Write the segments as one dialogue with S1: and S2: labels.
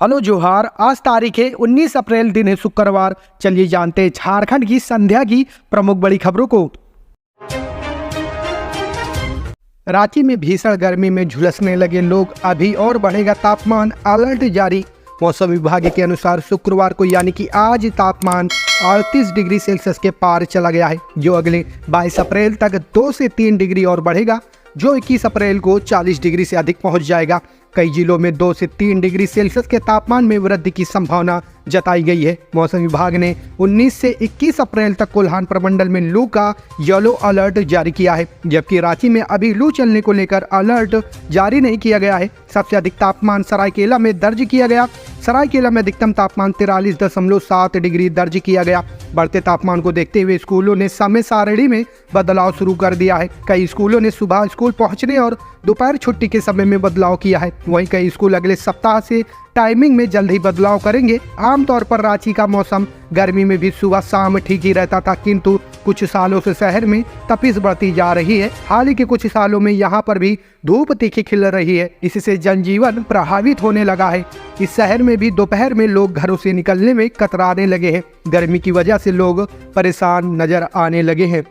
S1: Hello जोहार। आज तारीख है 19 अप्रैल, दिन है शुक्रवार। चलिए जानते हैं झारखंड की संध्या की प्रमुख बड़ी खबरों को। रांची में भीषण गर्मी में झुलसने लगे लोग, अभी और बढ़ेगा तापमान, अलर्ट जारी। मौसम विभाग के अनुसार शुक्रवार को यानी कि आज तापमान 38 डिग्री सेल्सियस के पार चला गया है, जो अगले 22 अप्रैल तक 2 से 3 डिग्री और बढ़ेगा, जो 21 अप्रैल को 40 डिग्री से अधिक पहुंच जाएगा। कई जिलों में 2 से 3 डिग्री सेल्सियस के तापमान में वृद्धि की संभावना जताई गई है। मौसम विभाग ने 19 से 21 अप्रैल तक कोल्हान प्रमंडल में लू का येलो अलर्ट जारी किया है, जबकि रांची में अभी लू चलने को लेकर अलर्ट जारी नहीं किया गया है। सबसे अधिक तापमान सरायकेला में दर्ज किया गया। सरायकेला में अधिकतम तापमान 43.7 डिग्री दर्ज किया गया। बढ़ते तापमान को देखते हुए स्कूलों ने समय सारणी में बदलाव शुरू कर दिया है। कई स्कूलों ने सुबह स्कूल पहुंचने और दोपहर छुट्टी के समय में बदलाव किया है। वहीं कई स्कूल अगले सप्ताह से टाइमिंग में जल्द ही बदलाव करेंगे। आमतौर पर रांची का मौसम गर्मी में भी सुबह शाम ठीक ही रहता था, किंतु कुछ सालों से शहर में तपिश बढ़ती जा रही है। हाल ही के कुछ सालों में यहाँ पर भी धूप तीखी खिल रही है, इससे जनजीवन प्रभावित होने लगा है। इस शहर में भी दोपहर में लोग घरों से निकलने में कतराने लगे हैं। गर्मी की वजह से लोग परेशान नजर आने लगे हैं।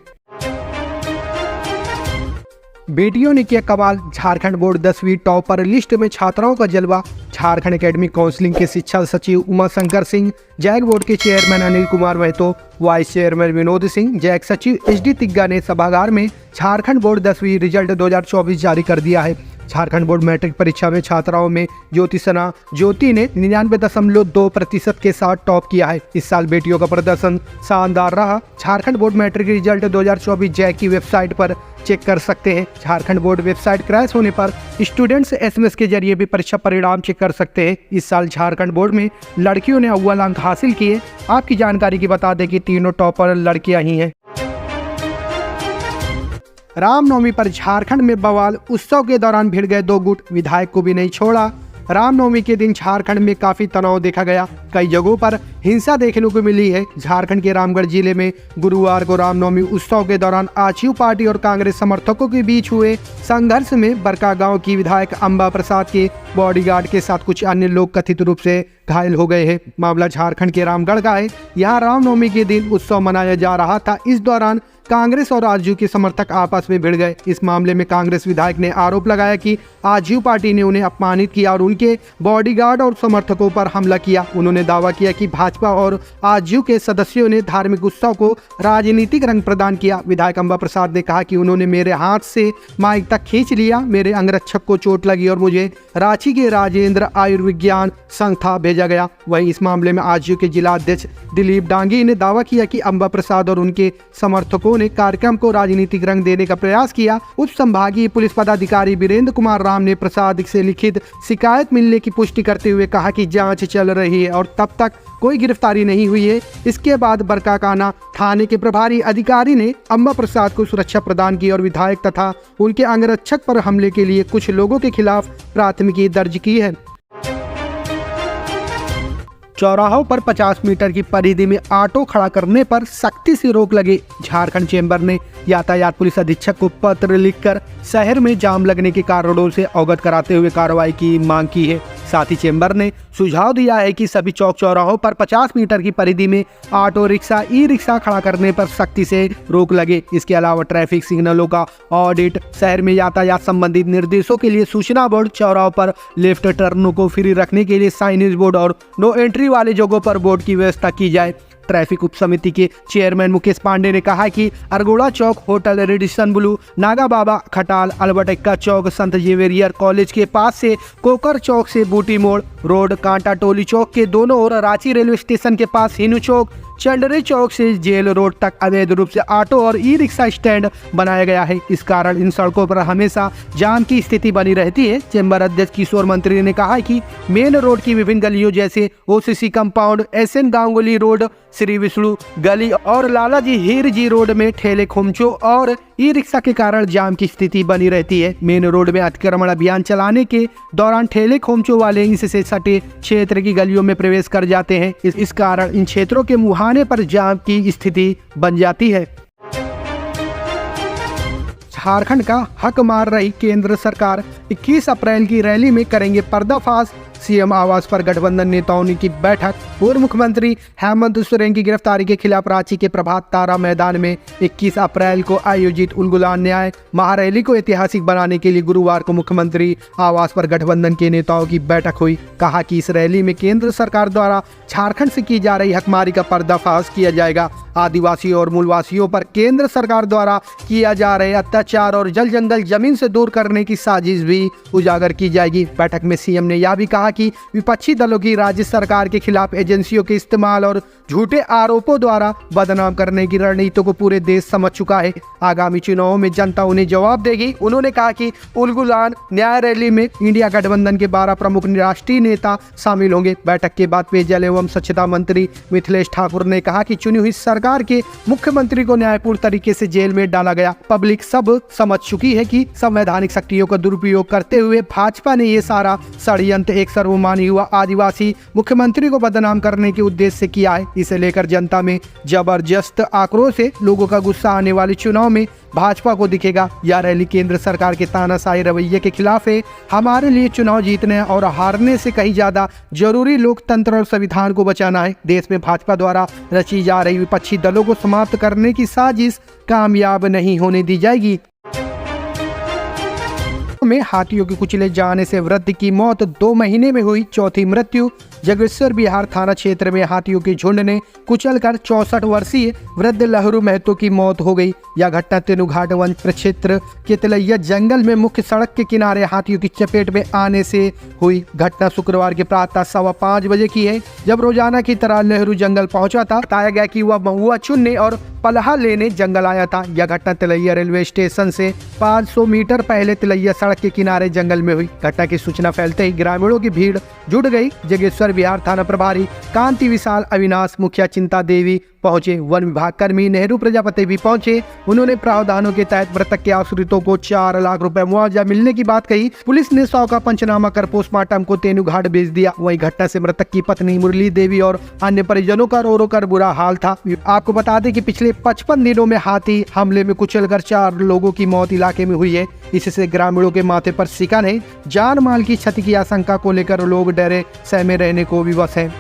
S1: बेटियों ने किया कमाल, झारखंड बोर्ड 10वीं टॉपर लिस्ट में छात्राओं का जलवा। झारखंड एकेडमिक काउंसिलिंग के शिक्षा सचिव उमा शंकर सिंह, जैक बोर्ड के chairman Anil Kumar Mahato, vice chairman Vinod Singh, JAC सचिव HD तिग्गा ने सभागार में झारखंड बोर्ड 10वीं रिजल्ट 2024 जारी कर दिया है। झारखंड बोर्ड मैट्रिक परीक्षा में छात्राओं में ज्योतिषना ज्योति ने 99.2% के साथ टॉप किया है। इस साल बेटियों का प्रदर्शन शानदार रहा। Jharkhand board matric result 2024 JAC की वेबसाइट पर चेक कर सकते हैं। झारखंड बोर्ड वेबसाइट क्रैश होने पर स्टूडेंट्स SMS के जरिए भी परीक्षा परिणाम चेक कर सकते हैं। इस साल झारखंड बोर्ड में लड़कियों ने अव्वल अंक हासिल किए। आपकी जानकारी की बता दें कि तीनों टॉपर लड़कियां ही हैं। रामनवमी पर झारखंड में बवाल, उत्सव के दौरान भिड़ गए 2 गुट, विधायक को भी नहीं छोड़ा। रामनवमी के दिन झारखंड में काफी तनाव देखा गया। कई जगहों पर हिंसा देखने को मिली है। झारखंड के रामगढ़ जिले में गुरुवार को रामनवमी उत्सव के दौरान आजसू पार्टी और कांग्रेस समर्थकों के बीच हुए संघर्ष में बरकागांव की विधायक अंबा प्रसाद के बॉडीगार्ड के साथ कुछ अन्य लोग कथित रूप से घायल हो गए हैं। मामला झारखंड के रामगढ़ का है। यहाँ रामनवमी के दिन उत्सव मनाया जा रहा था। इस दौरान कांग्रेस और आजसू के समर्थक आपस में भिड़ गए। इस मामले में कांग्रेस विधायक ने आरोप लगाया कि आजसू पार्टी ने उन्हें अपमानित किया और उनके बॉडीगार्ड और समर्थकों पर हमला किया। उन्होंने दावा किया कि भाजपा और आजसू के सदस्यों ने धार्मिक उत्सव को राजनीतिक रंग प्रदान किया। विधायक अंबा प्रसाद ने कहा कि उन्होंने मेरे हाथ से माइक तक खींच लिया, मेरे अंगरक्षक को चोट लगी और मुझे रांची के राजेंद्र आयुर्विज्ञान संस्था भेजा गया। वहीं इस मामले में आजसू के जिला अध्यक्ष दिलीप डांगी ने दावा किया कि अंबा प्रसाद और उनके समर्थकों ने कार्यक्रम को राजनीतिक रंग देने का प्रयास किया। उप संभागीय पुलिस पदाधिकारी वीरेंद्र कुमार राम ने प्रसाद से लिखित शिकायत मिलने की पुष्टि करते हुए कहा कि जांच चल रही है और तब तक कोई गिरफ्तारी नहीं हुई है। इसके बाद बरकाकाना थाने के प्रभारी अधिकारी ने अंबा प्रसाद को सुरक्षा प्रदान की और विधायक तथा उनके अंगरक्षक पर हमले के लिए कुछ लोगों के खिलाफ प्राथमिकी दर्ज की है। चौराहों पर 50 मीटर की परिधि में ऑटो खड़ा करने पर सख्ती से रोक लगी। झारखंड चेंबर ने यातायात पुलिस अधीक्षक को पत्र लिखकर शहर में जाम लगने के कारणों से अवगत कराते हुए कार्रवाई की मांग की है। साथ ही चेंबर ने सुझाव दिया है कि सभी चौक चौराहों पर 50 मीटर की परिधि में ऑटो रिक्शा, ई-रिक्शा खड़ा करने पर सख्ती से रोक लगे। इसके अलावा ट्रैफिक सिग्नलों का ऑडिट, शहर में यातायात संबंधित निर्देशों के लिए सूचना बोर्ड, चौराहों पर लेफ्ट टर्नों को फ्री रखने के लिए साइनेज बोर्ड और नो एंट्री वाले जगहों पर बोर्ड की व्यवस्था की जाए। ट्रैफिक उप समिति के चेयरमैन मुकेश पांडे ने कहा कि अरगोड़ा चौक, होटल रेडिसन ब्लू, नागा बाबा खटाल, अल्बर्ट एक्का चौक, संत जेवियर कॉलेज के पास से कोकर चौक से बूटी मोड़ रोड, कांटा टोली चौक के दोनों ओर, रांची रेलवे स्टेशन के पास हिनू चौक, चंडरे चौक से जेल रोड तक अवैध रूप से ऑटो और ई-रिक्शा स्टैंड बनाया गया है। इस कारण इन सड़कों पर हमेशा जाम की स्थिति बनी रहती है। चेंबर अध्यक्ष किशोर मंत्री ने कहा कि मेन रोड की विभिन्न गलियों जैसे OCC compound, SN Ganguly road, Shri Vishnu गली और लालाजी हीर जी रोड में ठेले खोमचों और ई-रिक्शा के कारण जाम की स्थिति बनी रहती है। मेन रोड में अतिक्रमण अभियान चलाने के दौरान ठेले खोमचों वाले इससे सटे क्षेत्र की गलियों में प्रवेश कर जाते हैं। इस कारण इन क्षेत्रों के मुहाने पर जाम की स्थिति बन जाती है। झारखंड का हक मार रही केंद्र सरकार, 21 अप्रैल की रैली में करेंगे पर्दाफाश, सीएम आवास पर गठबंधन नेताओं की बैठक। पूर्व मुख्यमंत्री हेमंत सोरेन की गिरफ्तारी के खिलाफ रांची के प्रभात तारा मैदान में 21 अप्रैल को आयोजित उलगुलान न्याय महारैली को ऐतिहासिक बनाने के लिए गुरुवार को मुख्यमंत्री आवास पर गठबंधन के नेताओं की बैठक हुई। कहा कि इस रैली में केंद्र सरकार द्वारा झारखंड से की जा रही हकमारी का पर्दाफाश किया जाएगा। आदिवासियों और मूलवासियों पर केंद्र सरकार द्वारा किया जा रहे अत्याचार और जल जंगल जमीन से दूर करने की साजिश भी उजागर की जाएगी। बैठक में सीएम ने यह भी कहा कि विपक्षी दलों की राज्य सरकार के खिलाफ एजेंसियों के इस्तेमाल और झूठे आरोपों द्वारा बदनाम करने की रणनीति को पूरे देश समझ चुका है। आगामी चुनावों में जनता उन्हें जवाब देगी। उन्होंने कहा कि उलगुलान न्याय रैली में इंडिया गठबंधन के 12 प्रमुख राष्ट्रीय नेता शामिल होंगे। बैठक के बाद पेयजल एवं स्वच्छता मंत्री मिथिलेश ठाकुर ने कहा कि चुनी हुई सरकार के मुख्यमंत्री को न्यायपूर्ण तरीके से जेल में डाला गया। पब्लिक सब समझ चुकी है कि संवैधानिक शक्तियों का दुरुपयोग करते हुए भाजपा ने ये सारा षड्यंत्र एक सर्वमान्य युवा आदिवासी मुख्यमंत्री को बदनाम करने के उद्देश्य से किया है। इसे लेकर जनता में जबरदस्त आक्रोश है। लोगों का गुस्सा आने वाले चुनाव में भाजपा को दिखेगा। यह रैली केंद्र सरकार के तानाशाही रवैये के खिलाफ है। हमारे लिए चुनाव जीतने और हारने से कहीं ज्यादा जरूरी लोकतंत्र और संविधान को बचाना है। देश में भाजपा द्वारा रची जा रही विपक्षी दलों को समाप्त करने की साजिश कामयाब नहीं होने दी जाएगी। में हाथियों के कुचले जाने से वृद्ध की मौत, 2 महीने में हुई चौथी मृत्यु। जगेश्वर बिहार थाना क्षेत्र में हाथियों के झुंड ने कुचलकर 64 वर्षीय वृद्ध लहरू महतो की मौत हो गई। यह घटना तेनुघाट वन प्रक्षेत्र के तिलैया जंगल में मुख्य सड़क के किनारे हाथियों की चपेट में आने से हुई। घटना शुक्रवार के प्रातः 5:15 बजे की है, जब रोजाना की तरह लहरू जंगल पहुंचा था। बताया गया कि वह महुआ चुनने और पलहा लेने जंगल आया था। यह घटना तिलैया रेलवे स्टेशन से 500 मीटर पहले तिलैया सड़क के किनारे जंगल में हुई। घटना की सूचना फैलते ही ग्रामीणों की भीड़ जुट गई। जगेश्वर बिहार थाना प्रभारी कांति विशाल, अविनाश मुखिया, चिंता देवी पहुंचे। वन विभाग कर्मी नेहरू प्रजापति भी पहुंचे। उन्होंने प्रावधानों के तहत मृतक के आश्रितों को 4 लाख रुपए मुआवजा मिलने की बात कही। पुलिस ने 100 का पंचनामा कर पोस्टमार्टम को तेनुघाट भेज दिया। वही घटना से मृतक की पत्नी मुरली देवी और अन्य परिजनों का रो रो कर बुरा हाल था। आपको बता दें कि पिछले 55 दिनों में हाथी हमले में कुचलकर 4 लोगों की मौत इलाके में हुई है। इससे ग्रामीणों के माथे पर शिकन है। जान माल की क्षति की आशंका को लेकर लोग डरे सहमे रहने को विवश हैं।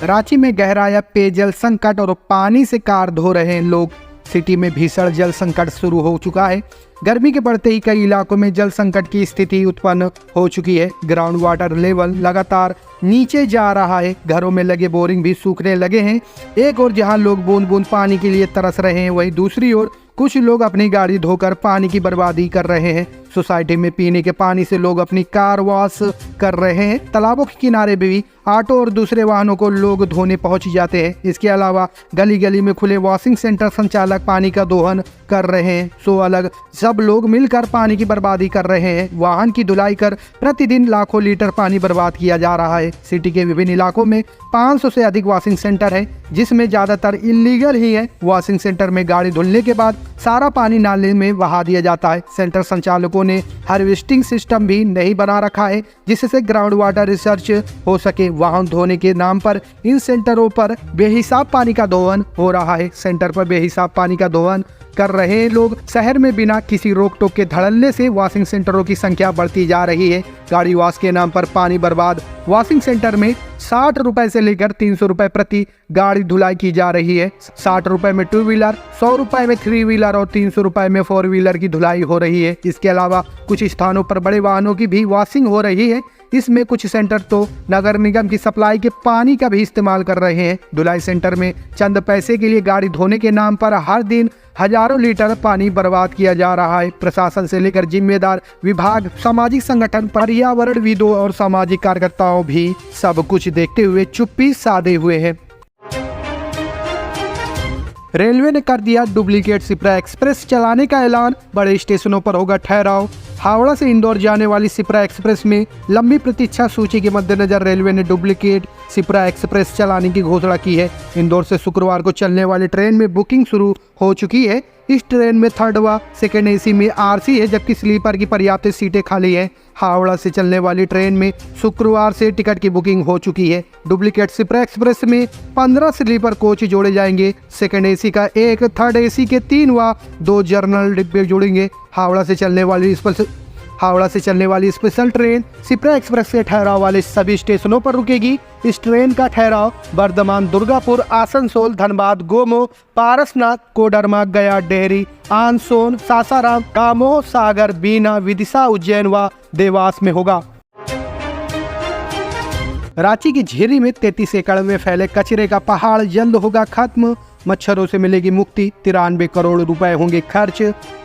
S1: रांची में गहराया पेयजल संकट और पानी से कार धो रहे लोग। सिटी में भीषण जल संकट शुरू हो चुका है। गर्मी के बढ़ते ही कई इलाकों में जल संकट की स्थिति उत्पन्न हो चुकी है। ग्राउंड वाटर लेवल लगातार नीचे जा रहा है। घरों में लगे बोरिंग भी सूखने लगे हैं। एक और जहां लोग बूंद बूंद पानी के लिए तरस रहे हैं, वहीं दूसरी ओर कुछ लोग अपनी गाड़ी धोकर पानी की बर्बादी कर रहे हैं। सोसाइटी में पीने के पानी से लोग अपनी कार वॉश कर रहे हैं। तालाबों के किनारे भी ऑटो और दूसरे वाहनों को लोग धोने पहुंच जाते हैं। इसके अलावा गली गली में खुले वॉशिंग सेंटर संचालक पानी का दोहन कर रहे हैं। सो अलग सब लोग मिलकर पानी की बर्बादी कर रहे हैं। वाहन की धुलाई कर प्रतिदिन लाखों लीटर पानी बर्बाद किया जा रहा है। सिटी के विभिन्न इलाकों में 500 से अधिक वॉशिंग सेंटर है, जिसमें ज्यादातर इलीगल ही है। वॉशिंग सेंटर में गाड़ी धुलने के बाद सारा पानी नाले में बहा दिया जाता है। सेंटर संचालकों ने हार्वेस्टिंग सिस्टम भी नहीं बना रखा है, जिससे ग्राउंड वाटर रिसर्च हो सके। वाहन धोने के नाम पर इन सेंटरों पर बेहिसाब पानी का दोहन हो रहा है। सेंटर पर बेहिसाब पानी का दोहन कर रहे लोग शहर में बिना किसी रोक टोक के धड़ल्ले से वॉशिंग सेंटरों की संख्या बढ़ती जा रही है। गाड़ी वॉश के नाम पर पानी बर्बाद। वॉशिंग सेंटर में 60 रुपए से लेकर 300 रुपए प्रति गाड़ी धुलाई की जा रही है। 60 रुपए में 2 व्हीलर, 100 रुपए में 3 व्हीलर और 300 रुपए में 4 व्हीलर की धुलाई हो रही है। इसके अलावा कुछ स्थानों पर बड़े वाहनों की भी वॉशिंग हो रही है। इसमें कुछ सेंटर तो नगर निगम की सप्लाई के पानी का भी इस्तेमाल कर रहे हैं। धुलाई सेंटर में चंद पैसे के लिए गाड़ी धोने के नाम पर हर दिन हजारों लीटर पानी बर्बाद किया जा रहा है। प्रशासन से लेकर जिम्मेदार विभाग, सामाजिक संगठन, पर्यावरणविदों और सामाजिक कार्यकर्ताओं भी सब कुछ देखते हुए चुप्पी साधे हुए हैं। रेलवे ने कर दिया डुप्लीकेट शिप्रा एक्सप्रेस चलाने का ऐलान। बड़े स्टेशनों पर होगा ठहराव। हावड़ा से इंदौर जाने वाली शिप्रा एक्सप्रेस में लंबी प्रतीक्षा सूची के मद्देनजर रेलवे ने डुप्लीकेट शिप्रा एक्सप्रेस चलाने की घोषणा की है। इंदौर से शुक्रवार को चलने वाली ट्रेन में बुकिंग शुरू हो चुकी है। इस ट्रेन में 3rd व 2nd AC में RC है, जबकि स्लीपर की पर्याप्त सीटें खाली है। हावड़ा से चलने वाली ट्रेन में शुक्रवार से टिकट की बुकिंग हो चुकी है। डुप्लीकेट शिप्रा एक्सप्रेस में 15 स्लीपर कोच जोड़े जाएंगे। 2nd AC का 1, 3rd AC के 3 व 2 जर्नल डिब्बे जोड़ेंगे। हावड़ा से चलने वाली हावड़ा से चलने वाली स्पेशल ट्रेन शिप्रा एक्सप्रेस के ठहराव वाले सभी स्टेशनों पर रुकेगी। इस ट्रेन का ठहराव बर्धमान, दुर्गापुर, आसनसोल, धनबाद, गोमो, पारसनाथ, कोडरमा, गया, डेहरी, आनसोन, सासाराम, दामोह, सागर, बीना, विदिशा, उज्जैन व देवास में होगा। रांची की झीरी में 33 एकड़ में फैले कचरे का पहाड़ जल्द होगा खत्म। मच्छरों से मिलेगी मुक्ति, 93 करोड़ रुपए होंगे खर्च।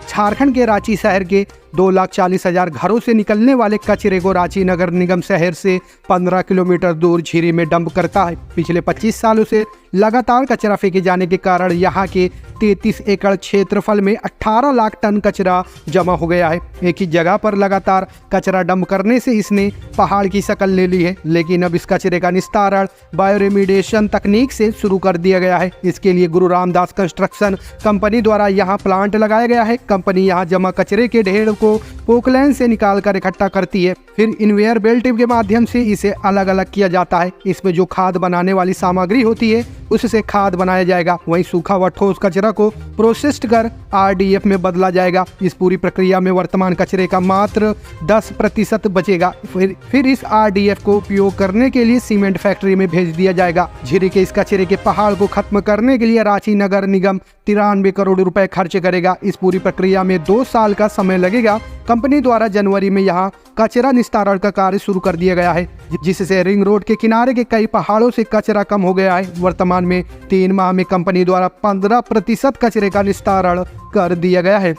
S1: झारखंड के रांची शहर के 2,40,000 घरों से निकलने वाले कचरे को रांची नगर निगम शहर से 15 किलोमीटर दूर झीरी में डंप करता है। पिछले 25 सालों से लगातार कचरा फेंके जाने के कारण यहाँ के 33 एकड़ क्षेत्रफल में 18 लाख टन कचरा जमा हो गया है। एक ही जगह पर लगातार कचरा डंप करने से इसने पहाड़ की शक्ल ले ली है, लेकिन अब इस कचरे का निस्तारण बायोरेमिडिएशन तकनीक से शुरू कर दिया गया है। इसके लिए गुरु रामदास कंस्ट्रक्शन कंपनी द्वारा यहाँ प्लांट लगाया गया है। कंपनी यहाँ जमा कचरे के ढेर को पोकलैंड से निकाल कर इकट्ठा करती है, फिर इन्वेयर बेल्ट के माध्यम से इसे अलग अलग किया जाता है। इसमें जो खाद बनाने वाली सामग्री होती है उससे खाद बनाया जाएगा। वहीं सूखा व ठोस कचरा को प्रोसेस्ड कर RDF में बदला जाएगा। इस पूरी प्रक्रिया में वर्तमान कचरे का मात्र 10% बचेगा। फिर इस RDF को उपयोग करने के लिए सीमेंट फैक्ट्री में भेज दिया जाएगा। झीरी के इस कचरे के पहाड़ को खत्म करने के लिए रांची नगर निगम 93 करोड़ रुपए खर्च करेगा। इस पूरी प्रक्रिया में 2 साल का समय लगेगा। कंपनी द्वारा जनवरी में यहाँ कचरा निस्तारण का कार्य शुरू कर दिया गया है, जिससे रिंग रोड के किनारे के कई पहाड़ों से कचरा कम हो गया है। वर्तमान में 3 माह में कंपनी द्वारा 15% कचरे का निस्तारण कर दिया गया है।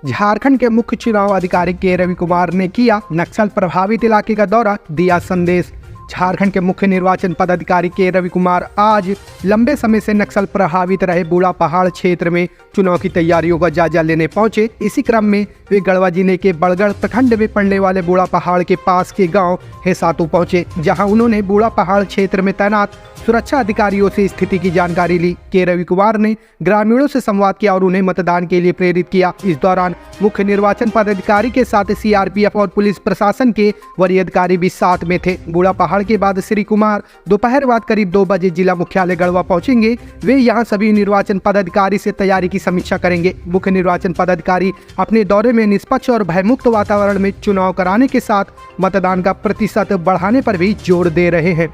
S1: झारखंड के मुख्य चुनाव अधिकारी के रवि कुमार ने किया नक्सल प्रभावित इलाके का दौरा, दिया संदेश। झारखंड के मुख्य निर्वाचन पदाधिकारी के रवि कुमार आज लंबे समय से नक्सल प्रभावित रहे बूढ़ा पहाड़ क्षेत्र में चुनाव की तैयारियों का जायजा लेने पहुंचे। इसी क्रम में वे गढ़वा जिले के बड़गढ़ प्रखंड में पड़ने वाले बूढ़ा पहाड़ के पास के गांव हेसातू पहुंचे, जहां उन्होंने बूढ़ा पहाड़ क्षेत्र में तैनात सुरक्षा अधिकारियों से स्थिति की जानकारी ली। के रवि कुमार ने ग्रामीणों से संवाद किया और उन्हें मतदान के लिए प्रेरित किया। इस दौरान मुख्य निर्वाचन पदाधिकारी के साथ CRPF और पुलिस प्रशासन के वरीय अधिकारी भी साथ में थे। बूढ़ा पहाड़ के बाद श्री कुमार दोपहर बाद करीब 2 बजे जिला मुख्यालय गढ़वा पहुंचेंगे। वे यहां सभी निर्वाचन पदाधिकारी से तैयारी की समीक्षा करेंगे। मुख्य निर्वाचन पदाधिकारी अपने दौरे में निष्पक्ष और भयमुक्त वातावरण में चुनाव कराने के साथ मतदान का प्रतिशत बढ़ाने पर भी जोर दे रहे हैं।